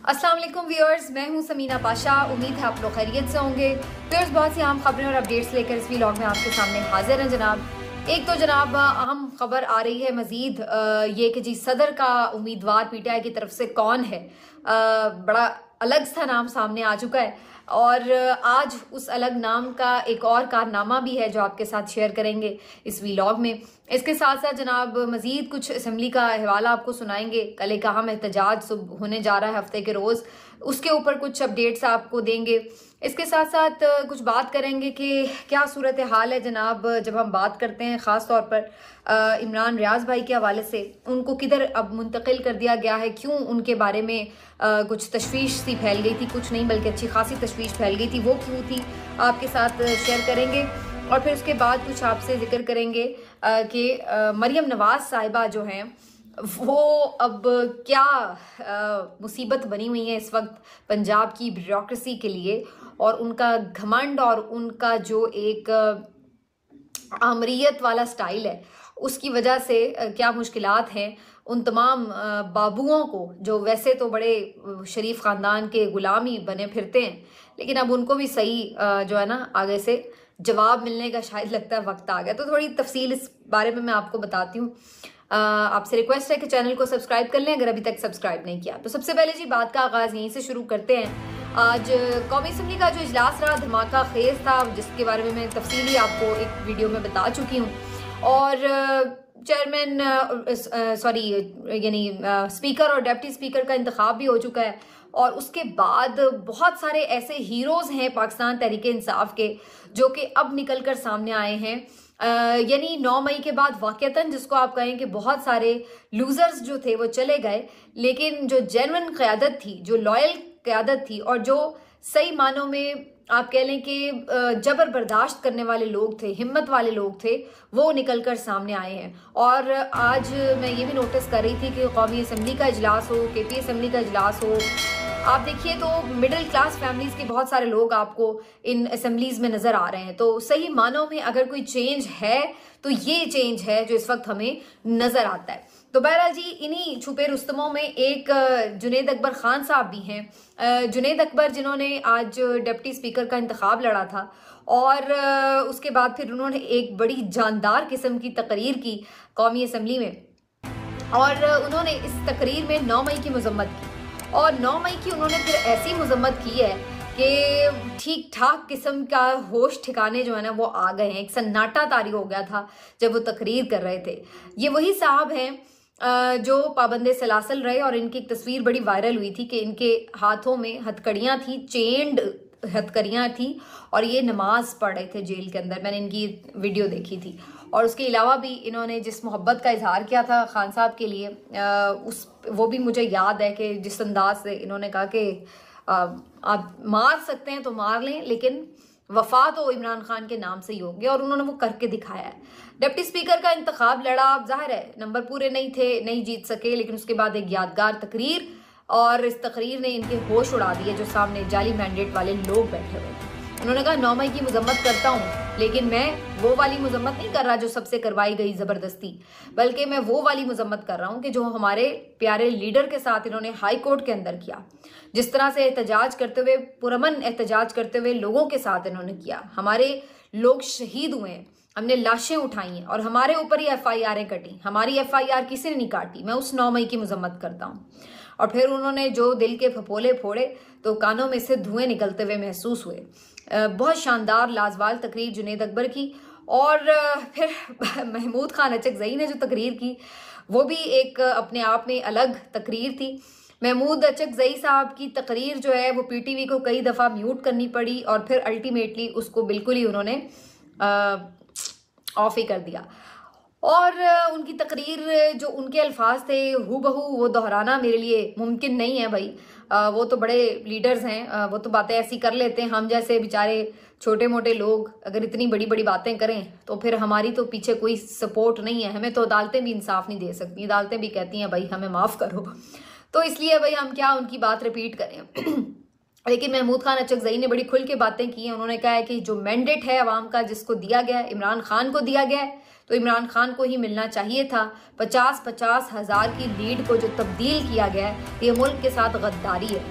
अस्सलाम वालेकुम व्यूअर्स, मैं हूं समीना पाशा। उम्मीद है आप लोग खैरियत से होंगे। व्यूअर्स, बहुत सी अहम खबरें और अपडेट्स लेकर इस व्लॉग में आपके सामने हाजिर हैं जनाब। एक तो जनाब अहम खबर आ रही है मजीद ये कि जी सदर का उम्मीदवार पीटीआई की तरफ से कौन है। बड़ा अलग सा नाम सामने आ चुका है और आज उस अलग नाम का एक और कारनामा भी है जो आपके साथ शेयर करेंगे इस व्लॉग में। इसके साथ साथ जनाब मजीद कुछ असम्बली का हवाला आपको सुनाएंगे। कल एक अहम एहतजाज होने जा रहा है हफ्ते के रोज़, उसके ऊपर कुछ अपडेट्स आपको देंगे। इसके साथ साथ कुछ बात करेंगे कि क्या सूरत हाल है जनाब जब हम बात करते हैं ख़ास तौर पर इमरान रियाज भाई के हवाले से। उनको किधर अब मुंतकिल कर दिया गया है, क्यों उनके बारे में कुछ तशवीश सी फैल गई थी, कुछ नहीं बल्कि अच्छी खासी तशवीश फैल गई थी, वो क्यों थी आपके साथ शेयर करेंगे। और फिर उसके बाद कुछ आपसे जिक्र करेंगे कि मरियम नवाज साहिबा जो हैं वो अब क्या मुसीबत बनी हुई है इस वक्त पंजाब की ब्यूरोक्रेसी के लिए, और उनका घमंड और उनका जो एक आमरीयत वाला स्टाइल है उसकी वजह से क्या मुश्किलात हैं उन तमाम बाबुओं को जो वैसे तो बड़े शरीफ ख़ानदान के ग़ुलाम ही बने फिरते हैं, लेकिन अब उनको भी सही जो है ना आगे से जवाब मिलने का शायद लगता है वक्त आ गया। तो थोड़ी तफसील इस बारे में मैं आपको बताती हूँ। आपसे रिक्वेस्ट है कि चैनल को सब्सक्राइब कर लें अगर अभी तक सब्सक्राइब नहीं किया। तो सबसे पहले जी बात का आगाज़ यहीं से शुरू करते हैं। आज कौमी असम्बली का जो इजलास रहा धमाका खेज था, जिसके बारे में मैं तफसीली आपको एक वीडियो में बता चुकी हूँ। और चेयरमैन यानी स्पीकर और डिप्टी स्पीकर का इंतखाब भी हो चुका है। और उसके बाद बहुत सारे ऐसे हीरोज़ हैं पाकिस्तान तहरीक इंसाफ के जो कि अब निकल कर सामने आए हैं। यानी 9 मई के बाद वाक़तन जिसको आप कहें कि बहुत सारे लूजर्स जो थे वो चले गए, लेकिन जो जेन्युइन क़यादत थी, जो लॉयल क़यादत थी और जो सही मानों में आप कह लें कि जबर बर्दाश्त करने वाले लोग थे, हिम्मत वाले लोग थे, वो निकल कर सामने आए हैं। और आज मैं ये भी नोटिस कर रही थी कि कौमी असम्बली का इजलास हो, KP असम्बली का इजलास हो, आप देखिए तो मिडिल क्लास फैमिलीज़ के बहुत सारे लोग आपको इन असम्बलीज़ में नज़र आ रहे हैं। तो सही मानों में अगर कोई चेंज है तो ये चेंज है जो इस वक्त हमें नज़र आता है। तो बहरहाल जी इन्हीं छुपे रुस्तमों में एक जुनैद अकबर खान साहब भी हैं। जुनैद अकबर जिन्होंने आज डिप्टी स्पीकर का इंतखाब लड़ा था और उसके बाद फिर उन्होंने एक बड़ी जानदार किस्म की तकरीर की कौमी असम्बली में, और उन्होंने इस तकरीर में 9 मई की मजम्मत की। और 9 मई की उन्होंने फिर ऐसी मजम्मत की है कि ठीक ठाक किस्म का होश ठिकाने जो है ना वो आ गए हैं। एक सन्नाटा तारी हो गया था जब वो तकरीर कर रहे थे। ये वही साहब हैं जो पाबंदे सलासल रहे और इनकी एक तस्वीर बड़ी वायरल हुई थी कि इनके हाथों में हथकड़ियाँ थी, चेंड हथकड़ियाँ थी, और ये नमाज पढ़ रहे थे जेल के अंदर। मैंने इनकी वीडियो देखी थी। और उसके अलावा भी इन्होंने जिस मोहब्बत का इजहार किया था खान साहब के लिए वो भी मुझे याद है कि जिस अंदाज से इन्होंने कहा कि आप मार सकते हैं तो मार लें, लेकिन वफा तो इमरान खान के नाम से ही होगी, और उन्होंने वो करके दिखाया है। डिप्टी स्पीकर का इंतखाब लड़ा, जाहिर है नंबर पूरे नहीं थे, नहीं जीत सके, लेकिन उसके बाद एक यादगार तकरीर, और इस तकरीर ने इनके होश उड़ा दिए जो सामने जाली मैंडेट वाले लोग बैठे हुए थे। उन्होंने कहा 9 मई की मजम्मत करता हूँ, लेकिन मैं वो वाली मजम्मत नहीं कर रहा जो सबसे करवाई गई ज़बरदस्ती, बल्कि मैं वो वाली मजम्मत कर रहा हूँ कि जो हमारे प्यारे लीडर के साथ इन्होंने हाई कोर्ट के अंदर किया। जिस तरह से एहतजाज करते हुए, पुरअमन एहतजाज करते हुए लोगों के साथ इन्होंने किया। हमारे लोग शहीद हुए हैं, हमने लाशें उठाई हैं और हमारे ऊपर ही FIR कटी। हमारी FIR किसी ने नहीं काटी। मैं उस 9 मई की मजम्मत करता हूँ। और फिर उन्होंने जो दिल के फपोले फोड़े तो कानों में से धुएं निकलते हुए महसूस हुए। बहुत शानदार लाजवाल तकरीर जुनैद अकबर की। और फिर महमूद खान अचकज़ई ने जो तकरीर की वो भी एक अपने आप में अलग तकरीर थी। महमूद अचकज़ई साहब की तकरीर जो है वो PTV को कई दफ़ा म्यूट करनी पड़ी और फिर अल्टीमेटली उसको बिल्कुल ही उन्होंने ऑफ ही कर दिया। और उनकी तकरीर जो उनके अल्फाज थे हूबहू वो दोहराना मेरे लिए मुमकिन नहीं है भाई। वो तो बड़े लीडर्स हैं, वो तो बातें ऐसी कर लेते हैं। हम जैसे बेचारे छोटे मोटे लोग अगर इतनी बड़ी बड़ी बातें करें तो फिर हमारी तो पीछे कोई सपोर्ट नहीं है। हमें तो अदालतें भी इंसाफ नहीं दे सकती, अदालतें भी कहती हैं भाई हमें माफ़ करो। तो इसलिए भाई हम क्या उनकी बात रिपीट करें। लेकिन महमूद खान अचकजई ने बड़ी खुल के बातें की हैं। उन्होंने कहा है कि जो मैंडेट है अवाम का, जिसको दिया गया है, इमरान खान को दिया गया है, तो इमरान खान को ही मिलना चाहिए था। 50-50 हज़ार की लीड को जो तब्दील किया गया है, ये मुल्क के साथ गद्दारी है।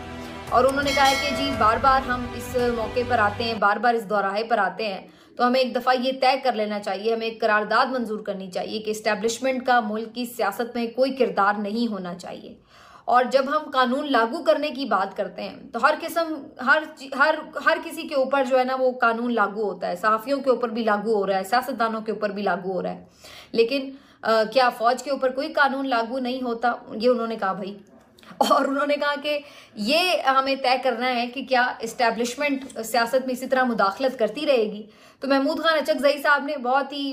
और उन्होंने कहा है कि जी बार बार हम इस मौके पर आते हैं, बार बार इस दोराहे पर आते हैं, तो हमें एक दफ़ा ये तय कर लेना चाहिए, हमें एक करारदाद मंजूर करनी चाहिए कि इस्टेब्लिशमेंट का मुल्क की सियासत में कोई किरदार नहीं होना चाहिए। और जब हम कानून लागू करने की बात करते हैं तो हर किसी के ऊपर जो है ना वो कानून लागू होता है। सहाफ़ियों के ऊपर भी लागू हो रहा है, सियासतदानों के ऊपर भी लागू हो रहा है, लेकिन क्या फ़ौज के ऊपर कोई कानून लागू नहीं होता? ये उन्होंने कहा भाई। और उन्होंने कहा कि ये हमें तय करना है कि क्या इस्टेब्लिशमेंट सियासत में इसी तरह मुदाखलत करती रहेगी। तो महमूद खान अचकजई साहब ने बहुत ही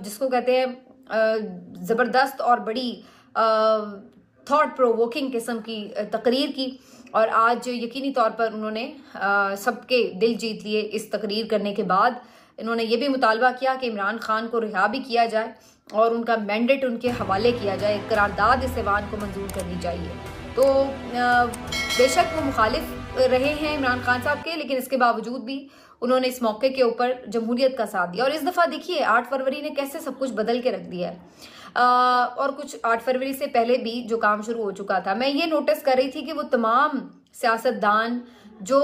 जिसको कहते हैं ज़बरदस्त और बड़ी थॉट प्रोवोकिंग किस्म की तकरीर की, और आज यकीनी तौर पर उन्होंने सबके दिल जीत लिए। इस तकरीर करने के बाद इन्होंने ये भी मुतालबा किया कि इमरान खान को रिहा भी किया जाए और उनका मैंडेट उनके हवाले किया जाए, करारदाद इस ऐवान को मंजूर करनी चाहिए। तो बेशक वो मुखालिफ रहे हैं इमरान खान साहब के, लेकिन इसके बावजूद भी उन्होंने इस मौके के ऊपर जमहूरियत का साथ दिया। और इस दफ़ा देखिए 8 फरवरी ने कैसे सब कुछ बदल के रख दिया है। और कुछ 8 फरवरी से पहले भी जो काम शुरू हो चुका था, मैं ये नोटिस कर रही थी कि वो तमाम सियासतदान जो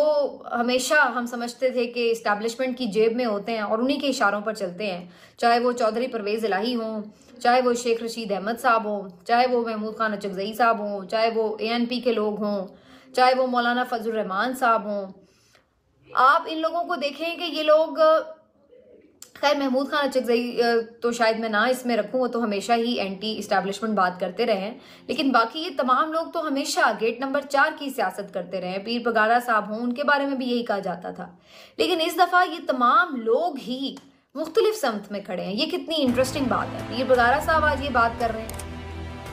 हमेशा हम समझते थे कि इस्टेब्लिशमेंट की जेब में होते हैं और उन्हीं के इशारों पर चलते हैं, चाहे वो चौधरी परवेज़ इलाही हों, चाहे वो शेख रशीद अहमद साहब हों, चाहे वो महमूद खान अचकजई साहब हों, चाहे वो ANP के लोग हों, चाहे वो मौलाना फजल रहमान साहब हों, आप इन लोगों को देखें कि ये लोग, खैर महमूद खान अचकजई तो शायद मैं ना इसमें रखूं, वो तो हमेशा ही एंटी इस्टेब्लिशमेंट बात करते रहे, लेकिन बाकी ये तमाम लोग तो हमेशा गेट नंबर 4 की सियासत करते रहे। पीर पगारा साहब हों, उनके बारे में भी यही कहा जाता था, लेकिन इस दफ़ा ये तमाम लोग ही मुख्तलिफ समत में खड़े हैं। ये कितनी इंटरेस्टिंग बात है। पीर पगारा साहब आज ये बात कर रहे हैं,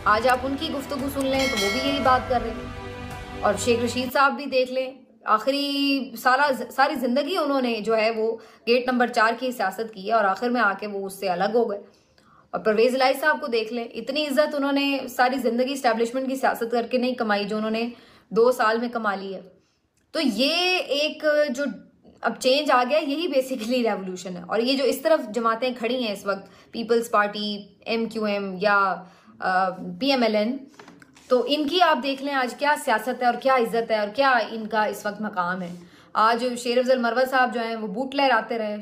आज आप उनकी गुफ्तगू सुन लें तो वो भी यही बात कर रहे हैं। और शेख रशीद साहब भी देख लें, आखिरी सारी जिंदगी उन्होंने जो है वो गेट नंबर 4 की सियासत की है और आखिर में आके वो उससे अलग हो गए। और परवेज़ इलाही साहब को देख लें, इतनी इज्जत उन्होंने सारी जिंदगी इस्टेब्लिशमेंट की सियासत करके नहीं कमाई जो उन्होंने 2 साल में कमा ली है। तो ये एक जो अब चेंज आ गया, यही बेसिकली रेवोल्यूशन है। और ये जो इस तरफ जमातें खड़ी हैं इस वक्त, पीपल्स पार्टी, MQM या PMLN, तो इनकी आप देख लें आज क्या सियासत है और क्या इज्जत है और क्या इनका इस वक्त मकाम है। आज शेर अफजल मरवत साहब जो हैं वो बूट लहराते रहे।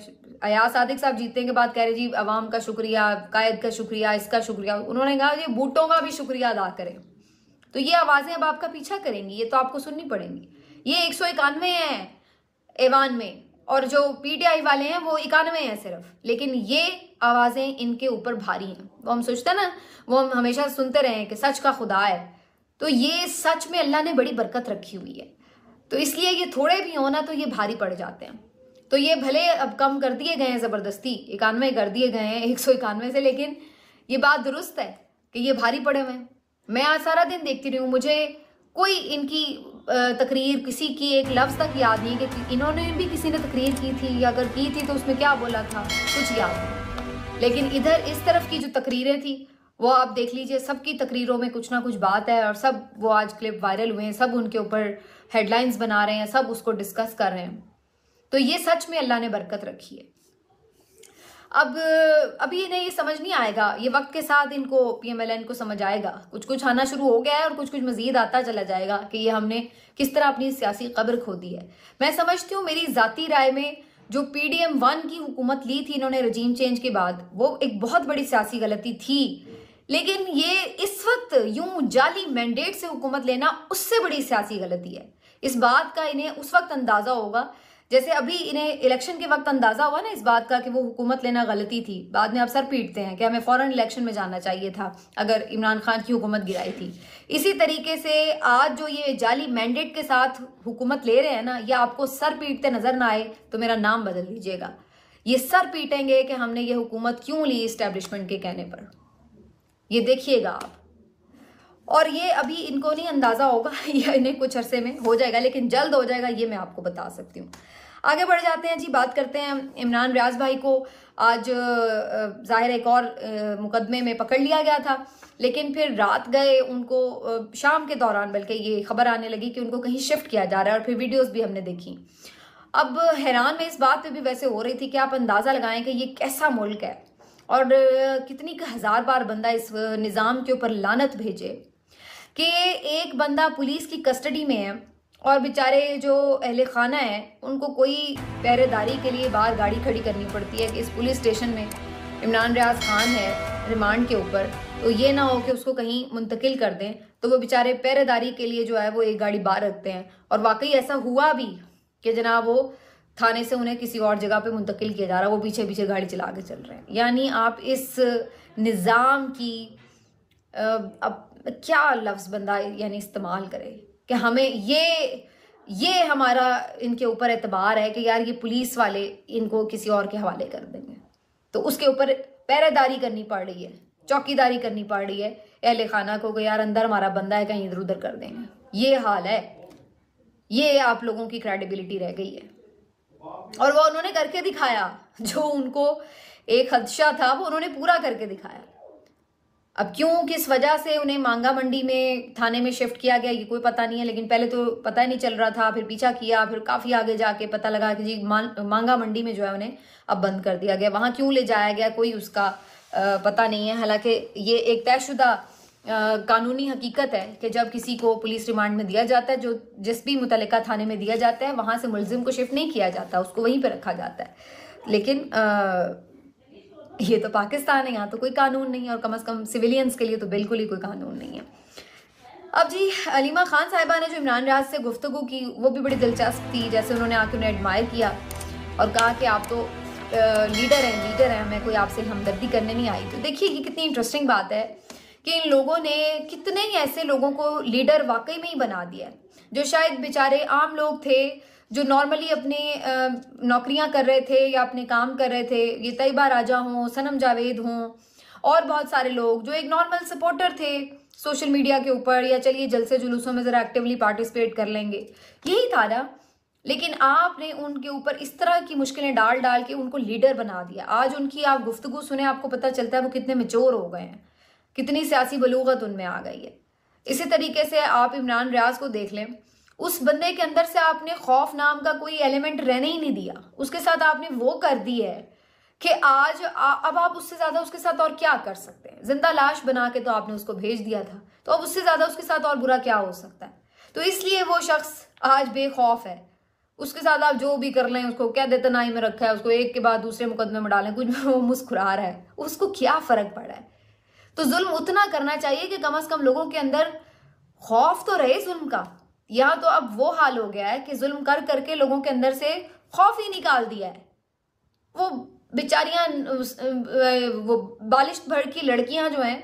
अयाज सादिक साहब जीतने के बाद कह रहे जी अवाम का शुक्रिया, कायद का शुक्रिया, इसका शुक्रिया। उन्होंने कहा ये बूटों का भी शुक्रिया अदा करें। तो ये आवाज़ें अब आपका पीछा करेंगी, ये तो आपको सुननी पड़ेंगी। ये 191 हैं ऐवान में और जो PTI वाले हैं वो 91 हैं सिर्फ, लेकिन ये आवाज़ें इनके ऊपर भारी हैं। वो हम सोचते हैं ना, वो हम हमेशा सुनते रहे हैं कि सच का खुदा है, तो ये सच में अल्लाह ने बड़ी बरकत रखी हुई है, तो इसलिए ये थोड़े भी होना तो ये भारी पड़ जाते हैं। तो ये भले अब कम कर दिए गए हैं, ज़बरदस्ती 91 कर दिए गए हैं 191 से, लेकिन ये बात दुरुस्त है कि ये भारी पड़े हुए हैं। मैं आज सारा दिन देखती रही हूँ, मुझे कोई इनकी तकरीर किसी की एक लफ्ज़ तक याद नहीं कि इन्होंने भी किसी ने तकरीर की थी, अगर की थी तो उसमें क्या बोला था, कुछ याद नहीं। लेकिन इधर इस तरफ की जो तकरीरें थी वो आप देख लीजिए, सबकी तकरीरों में कुछ ना कुछ बात है और सब वो आज क्लिप वायरल हुए हैं, सब उनके ऊपर हेडलाइंस बना रहे हैं, सब उसको डिस्कस कर रहे हैं। तो ये सच में अल्लाह ने बरकत रखी है। अब अभी इन्हें ये समझ नहीं आएगा, ये वक्त के साथ इनको PMLN को समझ आएगा, कुछ कुछ आना शुरू हो गया है और कुछ कुछ मजीद आता चला जाएगा कि ये हमने किस तरह अपनी सियासी कब्र खो दी है। मैं समझती हूँ, मेरी ज़ाती राय में जो PDM-1 की हुकूमत ली थी इन्होंने रजीम चेंज के बाद, वो एक बहुत बड़ी सियासी गलती थी, लेकिन ये इस वक्त यूं जाली मैंडेट से हुकूमत लेना उससे बड़ी सियासी गलती है। इस बात का इन्हें उस वक्त अंदाजा होगा जैसे अभी इन्हें इलेक्शन के वक्त अंदाजा हुआ ना इस बात का कि वो हुकूमत लेना गलती थी। बाद में आप सर पीटते हैं कि हमें फौरन इलेक्शन में जाना चाहिए था अगर इमरान खान की हुकूमत गिराई थी। इसी तरीके से आज जो ये जाली मैंडेट के साथ हुकूमत ले रहे हैं ना, ये आपको सर पीटते नजर ना आए तो मेरा नाम बदल लीजिएगा। ये सर पीटेंगे कि हमने ये हुकूमत क्यों ली इस्टेब्लिशमेंट के कहने पर, ये देखिएगा आप। और ये अभी इनको नहीं अंदाजा होगा, या इन्हें कुछ अरसे में हो जाएगा, लेकिन जल्द हो जाएगा, ये मैं आपको बता सकती हूँ। आगे बढ़ जाते हैं जी, बात करते हैं इमरान रियाज भाई को। आज जाहिर एक और मुकदमे में पकड़ लिया गया था, लेकिन फिर रात गए उनको, शाम के दौरान बल्कि ये खबर आने लगी कि उनको कहीं शिफ्ट किया जा रहा है, और फिर वीडियोस भी हमने देखी। अब हैरान मैं इस बात पे भी वैसे हो रही थी कि आप अंदाज़ा लगाएं कि ये कैसा मुल्क है और कितनी हजार बार बंदा इस निज़ाम के ऊपर लानत भेजे कि एक बंदा पुलिस की कस्टडी में है और बेचारे जो अहले खाना है उनको कोई पहरेदारी के लिए बाहर गाड़ी खड़ी करनी पड़ती है कि इस पुलिस स्टेशन में इमरान रियाज खान है रिमांड के ऊपर, तो ये ना हो कि उसको कहीं मुंतकिल कर दें, तो वो बेचारे पहरेदारी के लिए जो है वो एक गाड़ी बाहर रखते हैं। और वाकई ऐसा हुआ भी कि जनाब वो थाने से उन्हें किसी और जगह पे मुंतकिल किया जा रहा है, वो पीछे पीछे गाड़ी चला के चल रहे हैं। यानी आप इस निज़ाम की अब क्या लफ्ज़ बंदा यानी इस्तेमाल करे कि हमें ये हमारा इनके ऊपर एतबार है कि यार ये पुलिस वाले इनको किसी और के हवाले कर देंगे, तो उसके ऊपर पहरेदारी करनी पड़ रही है, चौकीदारी करनी पड़ रही है अहले खाना को कि यार अंदर हमारा बंदा है, कहीं इधर उधर कर देंगे। ये हाल है, ये आप लोगों की क्रेडिबिलिटी रह गई है। और वो उन्होंने करके दिखाया, जो उनको एक खदशा था वो उन्होंने पूरा करके दिखाया। अब क्यों किस वजह से उन्हें मांगा मंडी में थाने में शिफ्ट किया गया ये कोई पता नहीं है, लेकिन पहले तो पता ही नहीं चल रहा था, फिर पीछा किया, फिर काफ़ी आगे जाके पता लगा कि जी मांगा मंडी में जो है उन्हें अब बंद कर दिया गया। वहाँ क्यों ले जाया गया कोई उसका पता नहीं है। हालांकि ये एक तयशुदा कानूनी हकीकत है कि जब किसी को पुलिस रिमांड में दिया जाता है, जो जिस भी मुतल्लिका थाने में दिया जाता है, वहाँ से मुलजिम को शिफ्ट नहीं किया जाता, उसको वहीं पर रखा जाता है। लेकिन ये तो पाकिस्तान है, यहाँ तो कोई कानून नहीं है, और कम से कम सिविलियंस के लिए तो बिल्कुल ही कोई कानून नहीं है। अब जी अलीमा खान साहिबा ने जो इमरान रियाज से गुफ्तगू की वो भी बड़ी दिलचस्प थी। जैसे उन्होंने आके उन्हें एडमायर किया और कहा कि आप तो लीडर हैं, मैं कोई आपसे हमदर्दी करने नहीं आई। तो देखिए ये कितनी इंटरेस्टिंग बात है कि इन लोगों ने कितने ही ऐसे लोगों को लीडर वाकई में ही बना दिया है, जो शायद बेचारे आम लोग थे, जो नॉर्मली अपने नौकरियां कर रहे थे या अपने काम कर रहे थे। ये तैयबा राजा हों, सनम जावेद हों, और बहुत सारे लोग जो एक नॉर्मल सपोर्टर थे सोशल मीडिया के ऊपर, या चलिए जलसे जुलूसों में ज़रा एक्टिवली पार्टिसिपेट कर लेंगे, यही था ना। लेकिन आपने उनके ऊपर इस तरह की मुश्किलें डाल डाल के उनको लीडर बना दिया। आज उनकी आप गुफ्तगू सुने, आपको पता चलता है वो कितने मैच्योर हो गए हैं, कितनी सियासी बलूगत उनमें आ गई है। इसी तरीके से आप इमरान रियाज को देख लें, उस बंदे के अंदर से आपने खौफ नाम का कोई एलिमेंट रहने ही नहीं दिया। उसके साथ आपने वो कर दी है कि आज अब आप उससे ज्यादा उसके साथ और क्या कर सकते हैं। जिंदा लाश बना के तो आपने उसको भेज दिया था, तो अब उससे ज्यादा उसके साथ और बुरा क्या हो सकता है। तो इसलिए वो शख्स आज बेखौफ है। उसके साथ आप जो भी कर लें, उसको क्या देतनाई में रखा है, उसको एक के बाद दूसरे मुकदमे में डालें, कुछ भी वो मुस्कुरा रहा है, उसको क्या फर्क पड़ा है। तो जुल्म उतना करना चाहिए कि कम से कम लोगों के अंदर खौफ तो रहे जुल्म का। यहाँ तो अब वो हाल हो गया है कि जुल्म कर करके लोगों के अंदर से खौफ ही निकाल दिया है। वो बेचारियां, वो बालिश भर की लड़कियां जो हैं,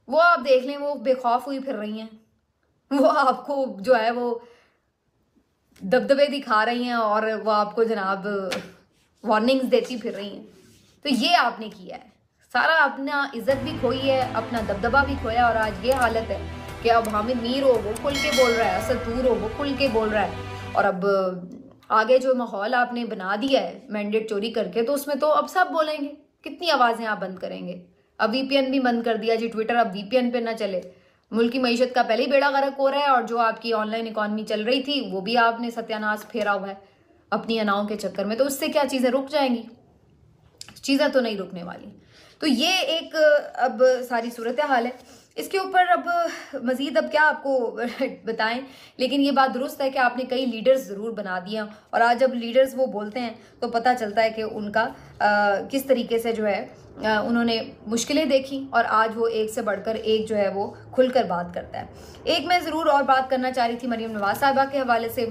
वो आप देख लें, वो बेखौफ हुई फिर रही हैं, वो आपको जो है वो दबदबे दिखा रही हैं और वो आपको जनाब वार्निंग्स देती फिर रही हैं। तो ये आपने किया है, सारा अपना इज्जत भी खोई है, अपना दबदबा भी खोया, और आज ये हालत है कि अब हामिद मीर हो वो खुल के बोल रहा है, असद दूर हो वो खुल के बोल रहा है। और अब आगे जो माहौल आपने बना दिया है मैंडेट चोरी करके, तो उसमें तो अब सब बोलेंगे। कितनी आवाज़ें आप बंद करेंगे। अब VPN भी बंद कर दिया जी, ट्विटर अब VPN पे ना चले। मुल्क की मईशत का पहले ही बेड़ा गर्क हो रहा है, और जो आपकी ऑनलाइन इकॉनमी चल रही थी वो भी आपने सत्यानाश फेरा हुआ है अपनी अनाओं के चक्कर में। तो उससे क्या चीज़ें रुक जाएंगी? चीज़ें तो नहीं रुकने वाली। तो ये एक अब सारी सूरत हाल है। इसके ऊपर अब मज़ीद अब क्या आपको बताएं, लेकिन ये बात दुरुस्त है कि आपने कई लीडर्स ज़रूर बना दिए, और आज जब लीडर्स वो बोलते हैं तो पता चलता है कि उनका किस तरीके से जो है उन्होंने मुश्किलें देखी, और आज वो एक से बढ़कर एक जो है वो खुलकर बात करता है। एक मैं ज़रूर और बात करना चाह रही थी मरीम नवाज साहिबा के हवाले से।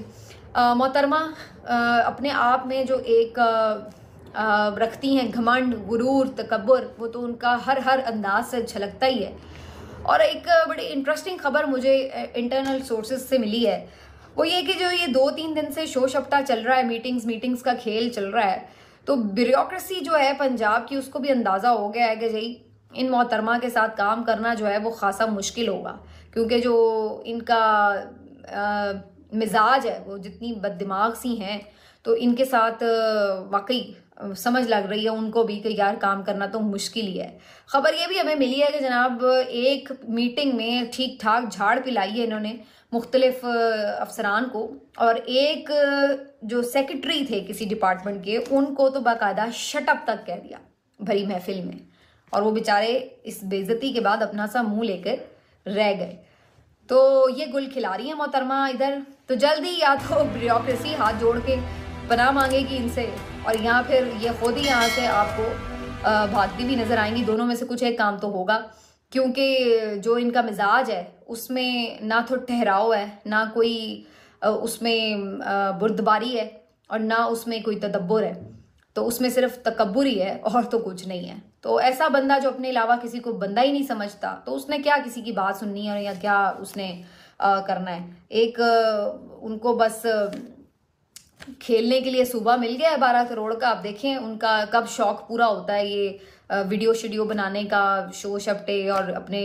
मोहतरमा अपने आप में जो एक रखती हैं घमंड, गुरूर, तकब्बुर, वो तो उनका हर अंदाज से झलकता ही है। और एक बड़ी इंटरेस्टिंग खबर मुझे इंटरनल सोर्सेज से मिली है, वो ये कि जो ये 2-3 दिन से शोर शपटा चल रहा है, मीटिंग्स का खेल चल रहा है, तो ब्यूरोक्रेसी जो है पंजाब की, उसको भी अंदाज़ा हो गया है कि जी इन मोहतरमा के साथ काम करना जो है वो खासा मुश्किल होगा, क्योंकि जो इनका मिजाज है, वो जितनी बददिमाग सी हैं, तो इनके साथ वाकई समझ लग रही है उनको भी कि यार काम करना तो मुश्किल ही है। खबर ये भी हमें मिली है कि जनाब एक मीटिंग में ठीक ठाक झाड़ पिलाई है इन्होंने मुख्तलिफ अफसरान को, और एक जो सेक्रेटरी थे किसी डिपार्टमेंट के, उनको तो बाकायदा शटअप तक कह दिया भरी महफिल में, और वो बेचारे इस बेइज्जती के बाद अपना सा मुंह लेकर रह गए। तो ये गुल खिला रही है मोहतरमा इधर, तो जल्दी या तो ब्यूरोक्रेसी हाथ जोड़ के पनाह मांगेगी इनसे, और या फिर ये खुद ही यहाँ से आपको भागती भी नजर आएंगी। दोनों में से कुछ एक काम तो होगा, क्योंकि जो इनका मिजाज है उसमें ना तो ठहराव है, ना कोई उसमें बुर्दबारी है, और ना उसमें कोई तदब्बुर है, तो उसमें सिर्फ तकब्बुर ही है और तो कुछ नहीं है। तो ऐसा बंदा जो अपने अलावा किसी को बंदा ही नहीं समझता, तो उसने क्या किसी की बात सुननी है या क्या उसने करना है। एक उनको बस खेलने के लिए सूबा मिल गया है 12 करोड़ का। आप देखें उनका कब शौक पूरा होता है, ये वीडियो शीडियो बनाने का, शो शपटे और अपने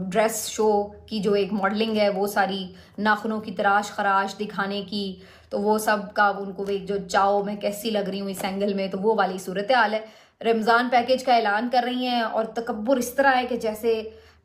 ड्रेस शो की जो एक मॉडलिंग है वो सारी, नाखूनों की तराश खराश दिखाने की, तो वो सब का उनको एक जो चाओ मैं कैसी लग रही हूँ इस एंगल में, तो वो वाली सूरत हाल है। रमज़ान पैकेज का ऐलान कर रही हैं और तकब्बुर इस तरह है कि जैसे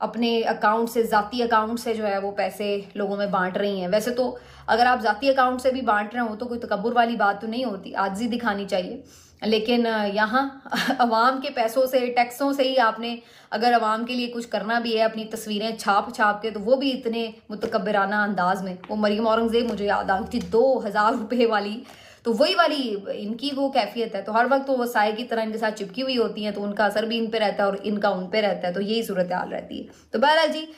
अपने अकाउंट से, ज़ाती अकाउंट से जो है वो पैसे लोगों में बांट रही हैं। वैसे तो अगर आप ज़ाती अकाउंट से भी बांट रहे हो तो कोई तकब्बुर वाली बात तो नहीं होती, आजिज़ी दिखानी चाहिए। लेकिन यहाँ अवाम के पैसों से, टैक्सों से ही आपने अगर अवाम के लिए कुछ करना भी है, अपनी तस्वीरें छाप छाप के, तो वो भी इतने मुतकब्बिराना अंदाज में। वो मरियम औरंगज़ेब मुझे याद आ गई थी, 2000 रुपये वाली, तो वही वाली इनकी वो कैफियत है। तो हर वक्त वो साए की तरह इनके साथ चिपकी हुई होती हैं, तो उनका असर भी इन पे रहता है और इनका उन पे रहता है, तो यही सूरत हाल रहती है। तो बहरहाल जी,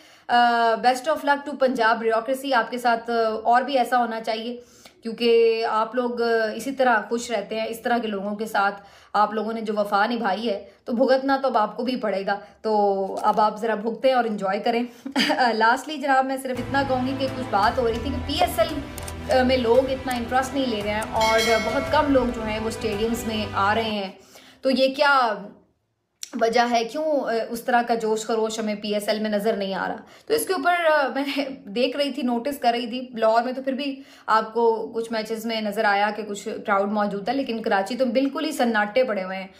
best of luck to Punjab bureaucracy. आपके साथ और भी ऐसा होना चाहिए, क्योंकि आप लोग इसी तरह खुश रहते हैं। इस तरह के लोगों के साथ आप लोगों ने जो वफा निभाई है, तो भुगतना तो अब आपको भी पड़ेगा। तो अब आप ज़रा भुगतें और इन्जॉय करें। लास्टली जनाब मैं सिर्फ इतना कहूँगी कि कुछ बात हो रही थी कि PSL में लोग इतना इंटरेस्ट नहीं ले रहे हैं और बहुत कम लोग जो हैं वो स्टेडियम्स में आ रहे हैं। तो ये क्या वजह है, क्यों उस तरह का जोश खरोश हमें PSL में नज़र नहीं आ रहा? तो इसके ऊपर मैं देख रही थी, नोटिस कर रही थी। लाहौर में तो फिर भी आपको कुछ मैचेस में नज़र आया कि कुछ क्राउड मौजूद था, लेकिन कराची तो बिल्कुल ही सन्नाटे पड़े हुए हैं।